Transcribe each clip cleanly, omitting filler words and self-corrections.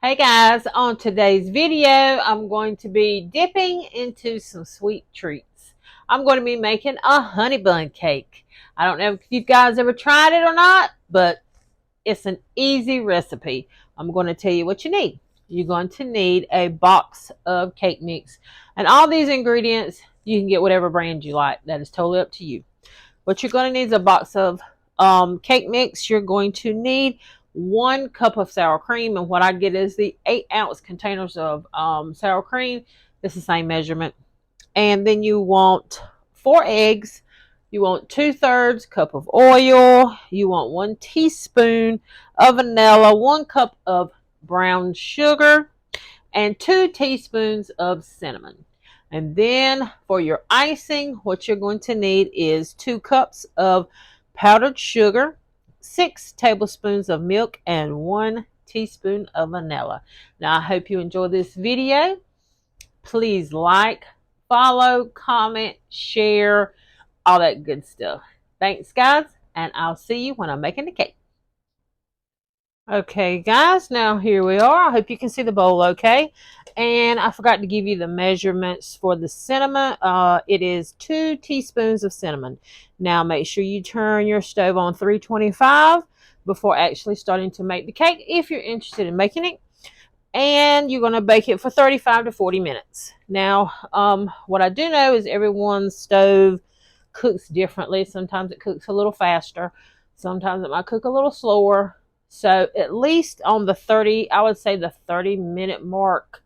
Hey guys, on today's video, I'm going to be dipping into some sweet treats. I'm going to be making a honey bun cake. I don't know if you guys ever tried it or not, but it's an easy recipe. I'm going to tell you what you need. You're going to need a box of cake mix. And all these ingredients, you can get whatever brand you like. That is totally up to you. What you're going to need is a box of cake mix. You're going to need 1 cup of sour cream, and what I get is the 8-ounce containers of sour cream. It's the same measurement. And then you want 4 eggs. You want 2/3 cup of oil. You want 1 teaspoon of vanilla, 1 cup of brown sugar, and 2 teaspoons of cinnamon. And then for your icing, what you're going to need is 2 cups of powdered sugar, 6 tablespoons of milk, and 1 teaspoon of vanilla. Now, I hope you enjoy this video. Please like, follow, comment, share, all that good stuff. Thanks, guys, and I'll see you when I'm making the cake. Okay, guys, now here we are. I hope you can see the bowl okay. And I forgot to give you the measurements for the cinnamon. It is 2 teaspoons of cinnamon. Now, make sure you turn your stove on 325 before actually starting to make the cake if you're interested in making it. And you're going to bake it for 35 to 40 minutes. Now, what I do know is everyone's stove cooks differently. Sometimes it cooks a little faster. Sometimes it might cook a little slower. So at least on the 30-minute mark,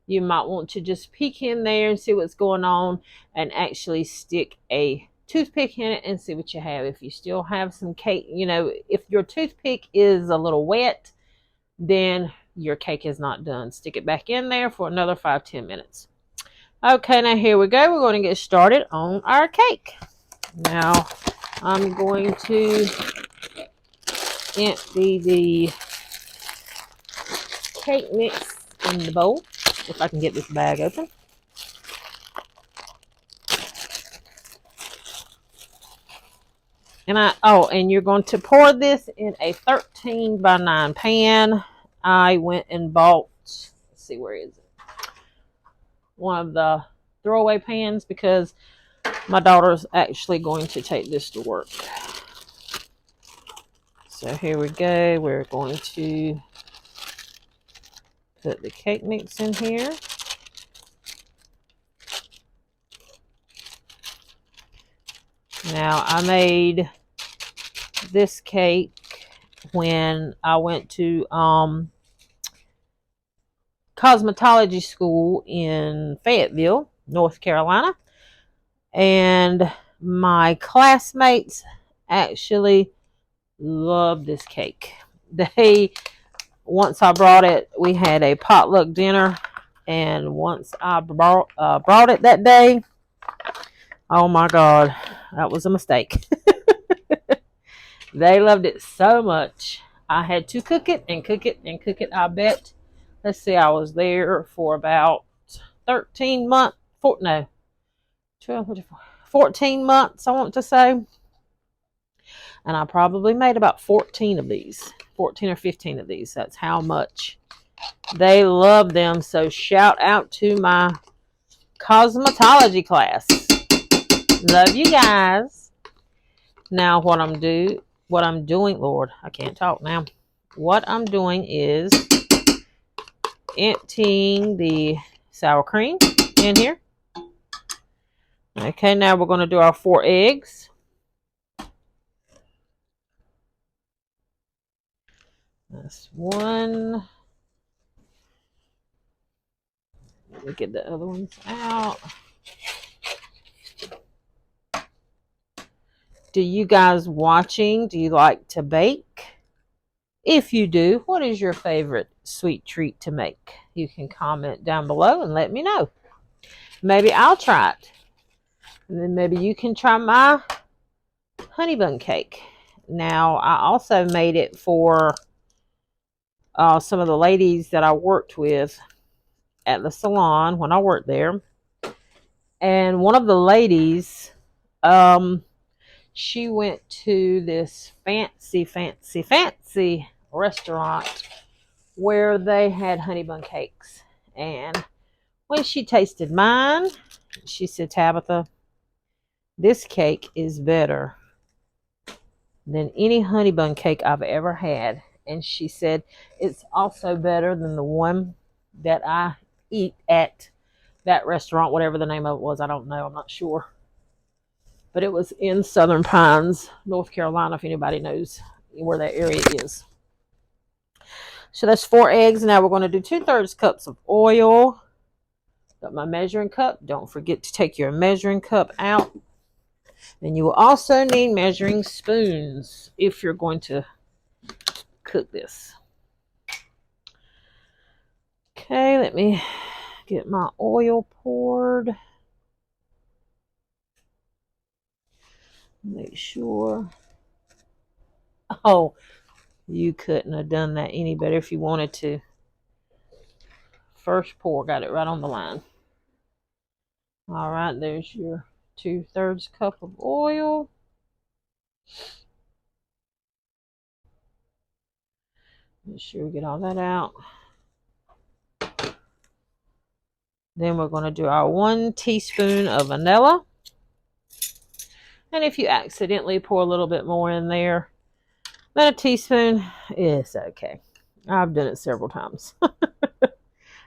you might want to just peek in there and see what's going on and actually stick a toothpick in it and see what you have. If you still have some cake, if your toothpick is a little wet, then your cake is not done. Stick it back in there for another 5-10 minutes. Okay, now here we go. We're going to get started on our cake. Now, I'm going to empty the cake mix in the bowl, if I can get this bag open. And you're going to pour this in a 13-by-9 pan. I went and bought, let's see, where is it? One of the throwaway pans, because my daughter's actually going to take this to work. So here we go. We're going to put the cake mix in here. Now, I made this cake when I went to cosmetology school in Fayetteville, North Carolina. And my classmates actually loved this cake. Once I brought it, we had a potluck dinner, and once I brought it that day, oh my God, that was a mistake. They loved it so much. I had to cook it and cook it and cook it. I bet, let's see, I was there for about 13 months, 14 months, I want to say. And I probably made about 14 of these, 14 or 15 of these. That's how much they love them. So shout out to my cosmetology class. Love you guys. Now what I'm doing, Lord, I can't talk now. What I'm doing is emptying the sour cream in here. Okay, now we're going to do our 4 eggs. That's 1. Let me get the other ones out. Do you guys watching, do you like to bake? If you do, what is your favorite sweet treat to make? You can comment down below and let me know. Maybe I'll try it. And then maybe you can try my honey bun cake. Now, I also made it for some of the ladies that I worked with at the salon when I worked there. And one of the ladies, she went to this fancy restaurant where they had honey bun cakes. And when she tasted mine, she said, Tabitha, this cake is better than any honey bun cake I've ever had. And she said, it's also better than the one that I eat at that restaurant, whatever the name of it was. I don't know. I'm not sure. But it was in Southern Pines, North Carolina, if anybody knows where that area is. So that's 4 eggs. Now we're going to do 2/3 cups of oil. Got my measuring cup. Don't forget to take your measuring cup out. Then you will also need measuring spoons if you're going to cook this. Okay, let me get my oil poured. Make sure. Oh, you couldn't have done that any better if you wanted to. First pour, got it right on the line. All right, there's your 2/3 cup of oil. Make sure we get all that out. Then we're going to do our 1 teaspoon of vanilla. And if you accidentally pour a little bit more in there than a teaspoon, it's okay. I've done it several times.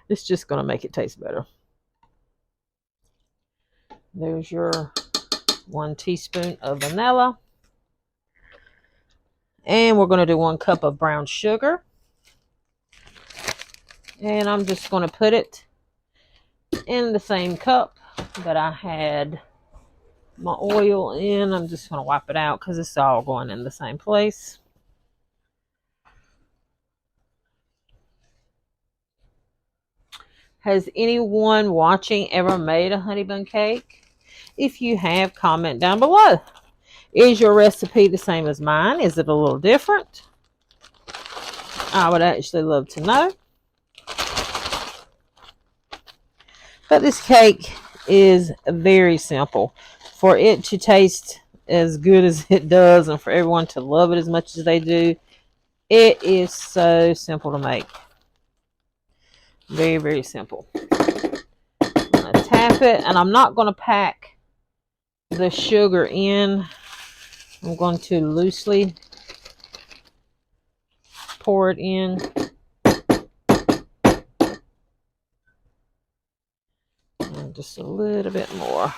It's just going to make it taste better. There's your 1 teaspoon of vanilla. And we're going to do 1 cup of brown sugar. And I'm just going to put it in the same cup that I had my oil in. I'm just going to wipe it out because it's all going in the same place. Has anyone watching ever made a honey bun cake? If you have, comment down below. Is your recipe the same as mine? Is it a little different? I would actually love to know. But this cake is very simple. For it to taste as good as it does and for everyone to love it as much as they do, it is so simple to make. Very, very simple. I'm going to tap it, and I'm not going to pack the sugar in. I'm going to loosely pour it in. And just a little bit more.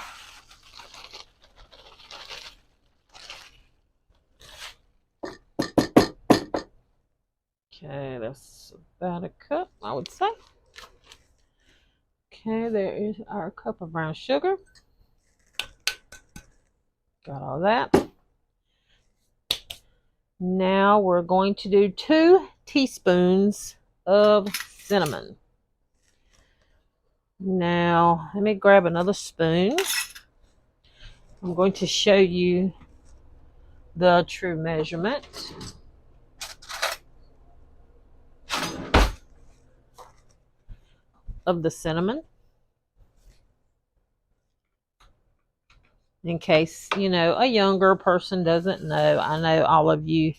Okay, that's about a cup, I would say. Okay, there is our cup of brown sugar. Got all that. Now we're going to do 2 teaspoons of cinnamon. Now, let me grab another spoon. I'm going to show you the true measurement. Of the cinnamon. In case, a younger person doesn't know. I know all of you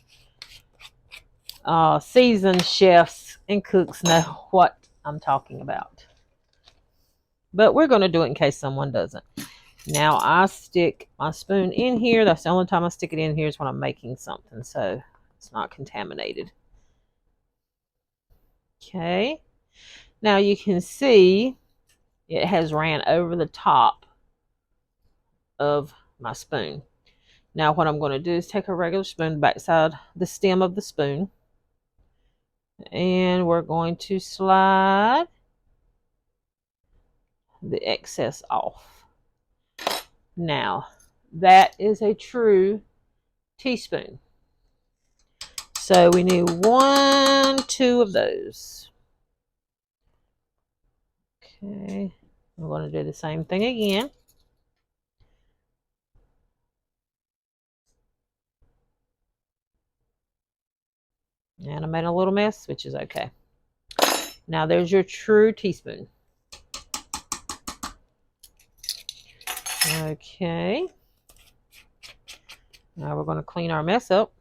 seasoned chefs and cooks know what I'm talking about. But we're going to do it in case someone doesn't. Now I stick my spoon in here. That's the only time I stick it in here is when I'm making something, so it's not contaminated. Okay. Now you can see it has ran over the top of my spoon. Now what I'm going to do is take a regular spoon, backside the stem of the spoon, and we're going to slide the excess off. Now that is a true teaspoon. So we need 1, 2 of those. Okay, I'm going to do the same thing again. And I made a little mess, which is okay. Now there's your true teaspoon. Okay. Now we're going to clean our mess up.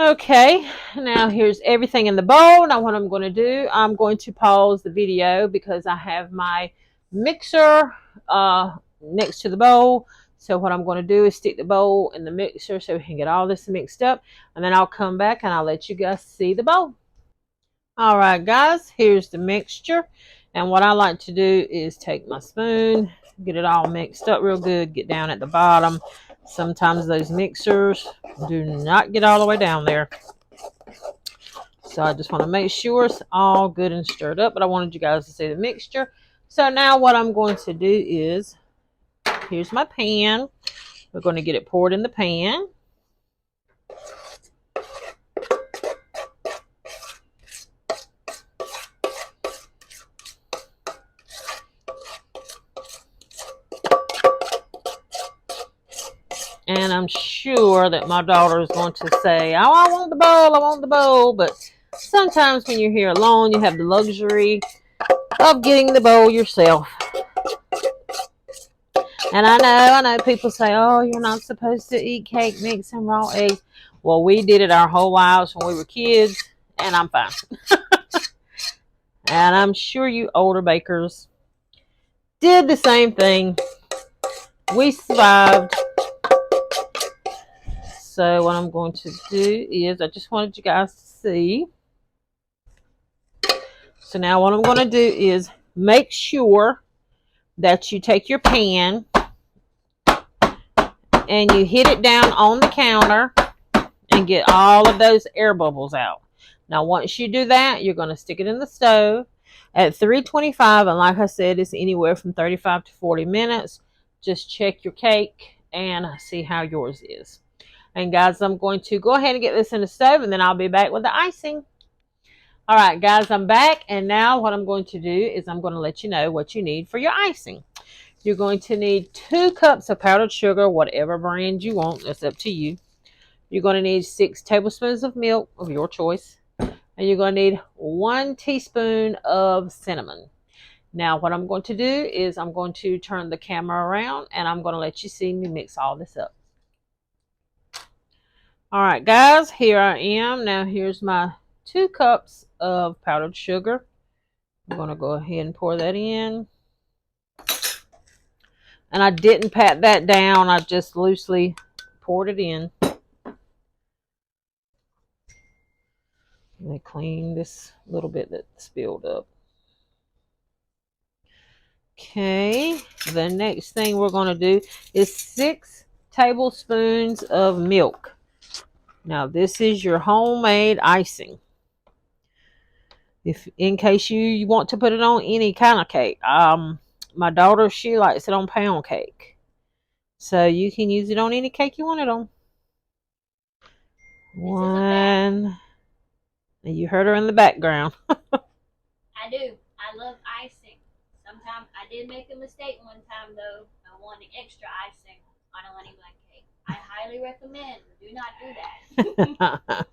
Okay, now here's everything in the bowl. Now what I'm going to do, I'm going to pause the video because I have my mixer next to the bowl. So what I'm going to do is stick the bowl in the mixer so we can get all this mixed up. And then I'll come back and I'll let you guys see the bowl. All right, guys, here's the mixture. And what I like to do is take my spoon, get it all mixed up real good, get down at the bottom. Sometimes those mixers do not get all the way down there. So I just want to make sure it's all good and stirred up, but I wanted you guys to see the mixture. So now what I'm going to do is, here's my pan. We're going to get it poured in the pan. And I'm sure that my daughter is going to say, oh, I want the bowl, I want the bowl. But sometimes when you're here alone, you have the luxury of getting the bowl yourself. And I know people say, oh, you're not supposed to eat cake mixing raw eggs. Well, we did it our whole lives when we were kids, and I'm fine. And I'm sure you older bakers did the same thing. We survived. So what I'm going to do is, I just wanted you guys to see. So now what I'm going to do is make sure that you take your pan and you hit it down on the counter and get all of those air bubbles out. Now once you do that, you're going to stick it in the stove at 325, and like I said, it's anywhere from 35 to 40 minutes. Just check your cake and see how yours is. And guys, I'm going to go ahead and get this in the stove, and then I'll be back with the icing. All right, guys, I'm back, and now what I'm going to do is I'm going to let you know what you need for your icing. You're going to need 2 cups of powdered sugar, whatever brand you want. That's up to you. You're going to need 6 tablespoons of milk of your choice. And you're going to need 1 teaspoon of cinnamon. Now, what I'm going to do is I'm going to turn the camera around, and I'm going to let you see me mix all this up. All right, guys, here I am. Now, here's my 2 cups of powdered sugar. I'm going to go ahead and pour that in. And I didn't pat that down. I just loosely poured it in. Let me clean this little bit that spilled up. Okay, the next thing we're going to do is 6 tablespoons of milk. Now, this is your homemade icing. If in case you want to put it on any kind of cake. My daughter, she likes it on pound cake. So you can use it on any cake you want it on. 1. You heard her in the background. I do. I love icing. Sometimes I did make a mistake one time though. I wanted extra icing on a Honeybun cake. I highly recommend. Do not do that.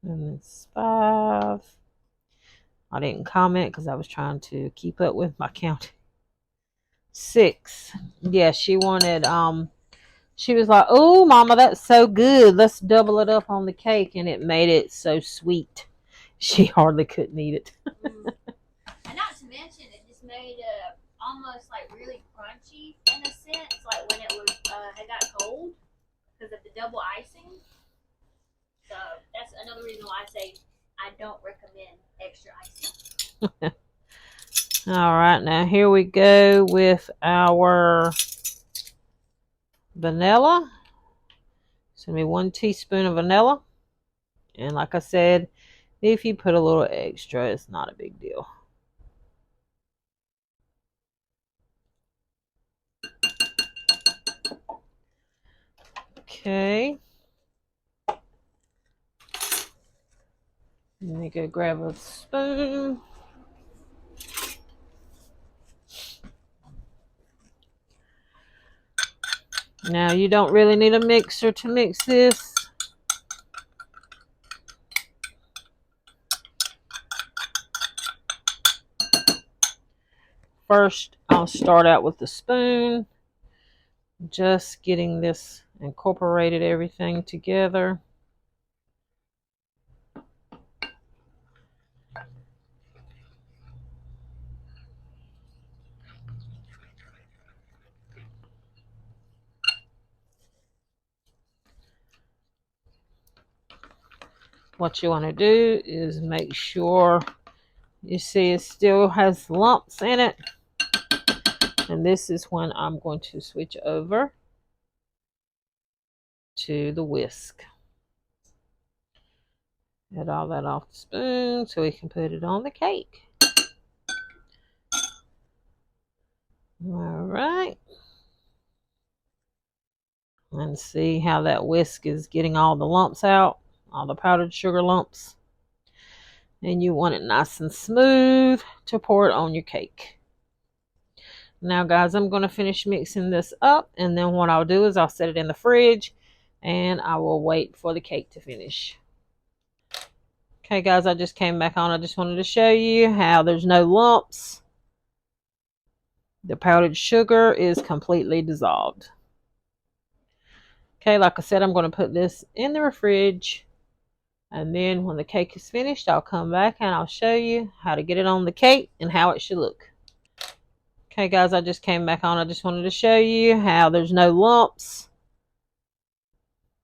And it's 5. I didn't comment because I was trying to keep up with my count. 6. Yeah, she wanted she was like, oh mama, that's so good, let's double it up on the cake, and it made it so sweet she hardly couldn't eat it. And not to mention, it just made it almost like really crunchy in a sense, like when it was had got cold because of the double icing. So that's another reason why I say I don't recommend extra icing. All right, now here we go with our vanilla. It's going to be 1 teaspoon of vanilla. And like I said, if you put a little extra, it's not a big deal. Okay. Let me go grab a spoon. Now, you don't really need a mixer to mix this. first I'll start out with the spoon, just getting this incorporated everything together. What you want to do is make sure you see it still has lumps in it. And this is when I'm going to switch over to the whisk. Get all that off the spoon so we can put it on the cake. All right. And see how that whisk is getting all the lumps out, all the powdered sugar lumps. And you want it nice and smooth to pour it on your cake. Now, guys, I'm going to finish mixing this up, and then what I'll do is I'll set it in the fridge, and I will wait for the cake to finish. Okay, guys, I just came back on. I just wanted to show you how there's no lumps. The powdered sugar is completely dissolved. Okay, like I said, I'm going to put this in the fridge, and then when the cake is finished, I'll come back and I'll show you how to get it on the cake and how it should look. Okay, guys, I just came back on. I just wanted to show you how there's no lumps.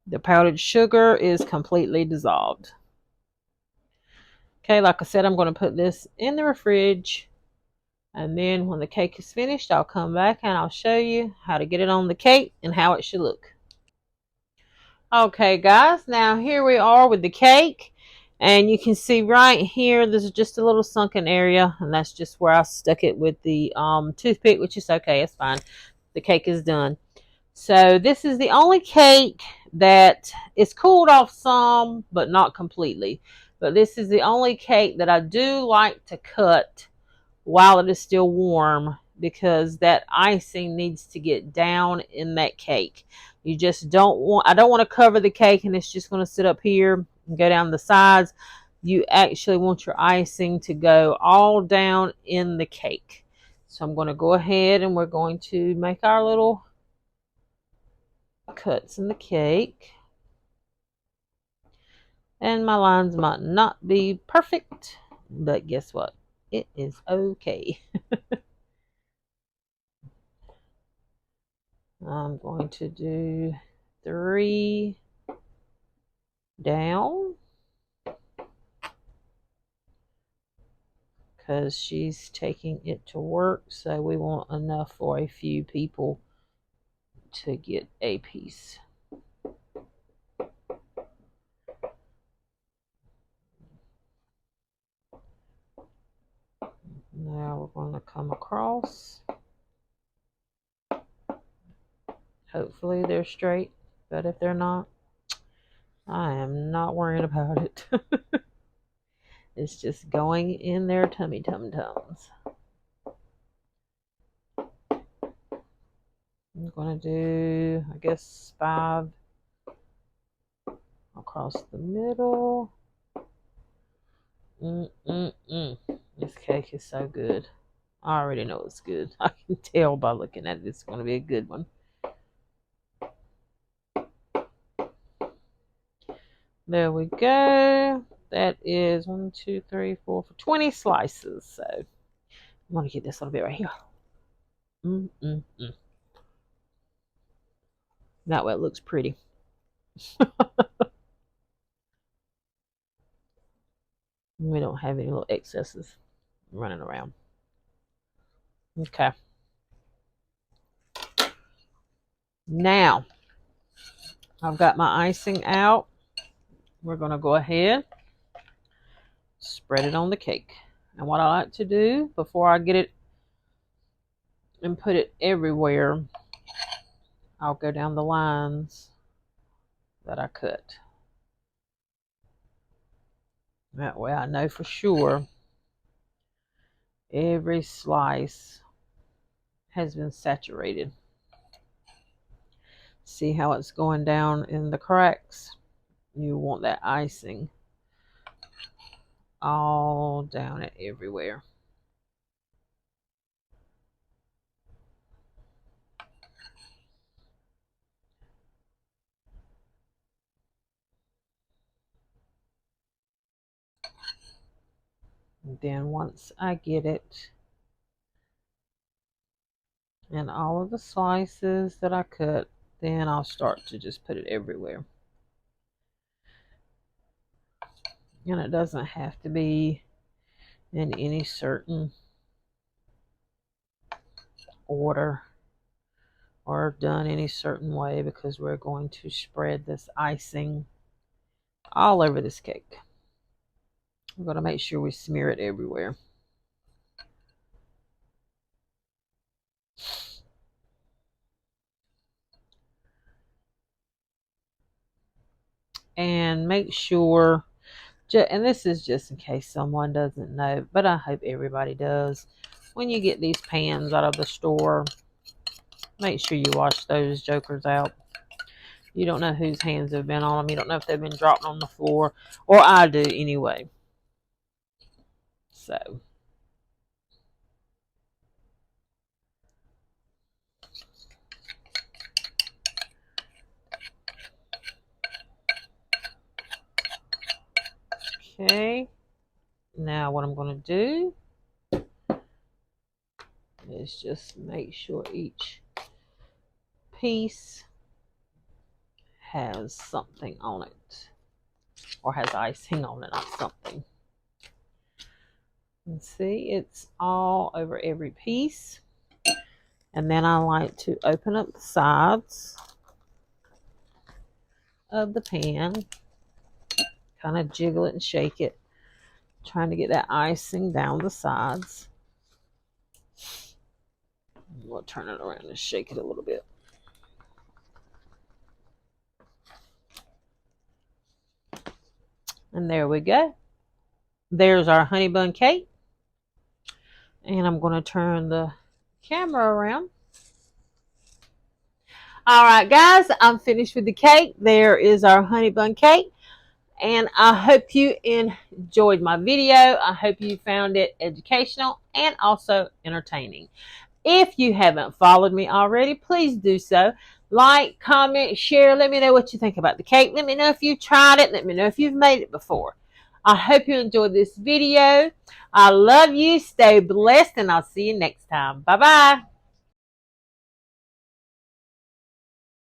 The powdered sugar is completely dissolved. Okay, like I said, I'm going to put this in the fridge, and then when the cake is finished, I'll come back and I'll show you how to get it on the cake and how it should look. Okay, guys, now here we are with the cake, and you can see right here there's just a little sunken area, and that's just where I stuck it with the toothpick, which is okay, it's fine. The cake is done. So this is the only cake that is cooled off some, but not completely. But this is the only cake that I do like to cut while it is still warm, because that icing needs to get down in that cake. You just don't want, I don't want to cover the cake and it's just going to sit up here and go down the sides. You actually want your icing to go all down in the cake. So I'm going to go ahead and we're going to make our little cuts in the cake. And my lines might not be perfect, but guess what? It is okay. I'm going to do 3 down because she's taking it to work, so we want enough for a few people to get a piece. Now we're going to come across. Hopefully they're straight, but if they're not, I am not worrying about it. It's just going in their tummy tum-tums. I'm going to do, I guess, 5 across the middle. This cake is so good. I already know it's good. I can tell by looking at it. It's going to be a good one. There we go. That is 1, 2, 3, 4, 20 slices. So I'm going to get this little bit right here. That way it looks pretty. We don't have any little excesses running around. Okay. Now, I've got my icing out. We're going to go ahead, spread it on the cake. And what I like to do before I get it and put it everywhere, I'll go down the lines that I cut. That way I know for sure every slice has been saturated. See how it's going down in the cracks? You want that icing all down it everywhere. And then once I get it in all of the slices that I cut, then I'll start to just put it everywhere. And it doesn't have to be in any certain order or done any certain way, because we're going to spread this icing all over this cake. I'm going to make sure we smear it everywhere. And make sure, and this is just in case someone doesn't know, but I hope everybody does, when you get these pans out of the store, make sure you wash those jokers out. You don't know whose hands have been on them. You don't know if they've been dropped on the floor, or I do anyway. So okay, now what I'm going to do is just make sure each piece has something on it, or has icing on it, not something. And see, it's all over every piece. And then I like to open up the sides of the pan, kind of jiggle it and shake it, trying to get that icing down the sides. We'll turn it around and shake it a little bit. And there we go. There's our honey bun cake. And I'm going to turn the camera around. All right, guys, I'm finished with the cake. There is our honey bun cake. And I hope you enjoyed my video. I hope you found it educational and also entertaining. If you haven't followed me already, please do so. Like, comment, share. Let me know what you think about the cake. Let me know if you tried it. Let me know if you've made it before. I hope you enjoyed this video. I love you. Stay blessed, and I'll see you next time. Bye-bye.